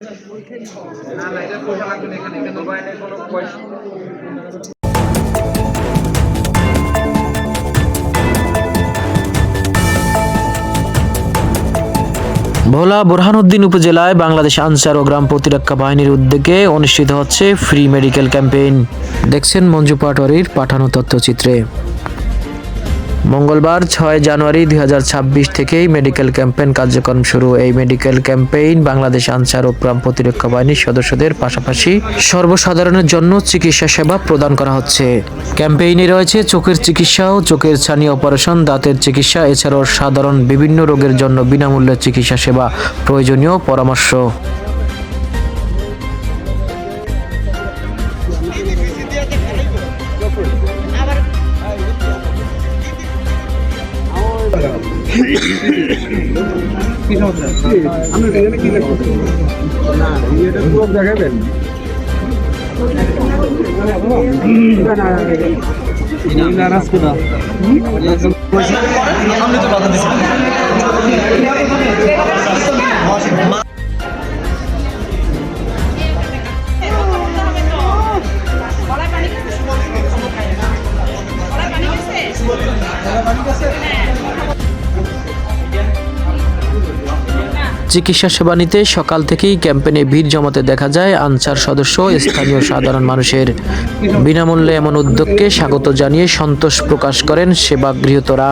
ভোলা বোরহানউদ্দিন উপজেলায় বাংলাদেশ আনসার ও গ্রাম প্রতিরক্ষা বাহিনীর উদ্যোগে অনুষ্ঠিত হচ্ছে ফ্রি মেডিকেল ক্যাম্পেইন। দেখছেন মঞ্জু পাটোয়ারির পাঠানো তথ্যচিত্রে। মঙ্গলবার 6 জানুয়ারি 2026 থেকেই মেডিকেল ক্যাম্পেইন কার্যক্রম শুরু। এই মেডিকেল ক্যাম্পেইন বাংলাদেশ আনসার ও গ্রাম প্রতিরক্ষা বাহিনীর সদস্যদের পাশাপাশি সর্বসাধারণের জন্য চিকিৎসা সেবা প্রদান করা হচ্ছে। ক্যাম্পেইনে রয়েছে চোখের চিকিৎসা ও চোখের ছানি অপারেশন, দাঁতের চিকিৎসা, এছাড়াও সাধারণ বিভিন্ন রোগের জন্য বিনামূল্যে চিকিৎসা সেবা, প্রয়োজনীয় পরামর্শ। কি সমস্যা? আপনি এখানে কি লিখছেন? না, এটা পুরো দেখাবেন। না নারাজ কোথা? আমি তো বাধা দিছি। চিকিৎসা সেবা নিতে সকাল থেকেই ক্যাম্পেইনে ভিড় জমাতে দেখা যায় আনসার সদস্য ও স্থানীয় সাধারণ মানুষের। বিনামূল্যে এমন উদ্যোগকে স্বাগত জানিয়ে সন্তোষ প্রকাশ করেন সেবাগৃহীতরা।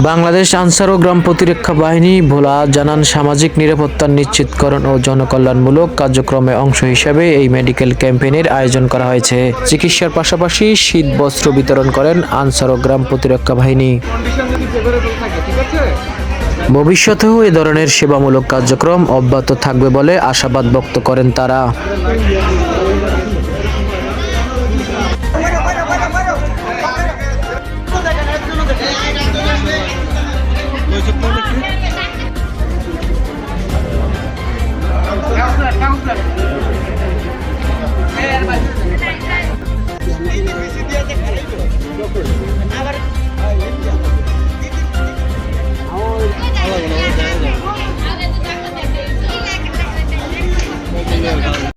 বাংলাদেশ আনসার ও গ্রাম প্রতিরক্ষা বাহিনী ভোলা জানান, সামাজিক নিরাপত্তা নিশ্চিতকরণ ও জনকল্যাণমূলক কার্যক্রমে অংশ হিসেবে এই মেডিকেল ক্যাম্পেইনের আয়োজন করা হয়েছে। চিকিৎসার পাশাপাশি শীত বস্ত্র বিতরণ করেন আনসার ও গ্রাম প্রতিরক্ষা বাহিনী। ভবিষ্যতেও এ ধরনের সেবামূলক কার্যক্রম অব্যাহত থাকবে বলে আশাবাদ ব্যক্ত করেন তারা।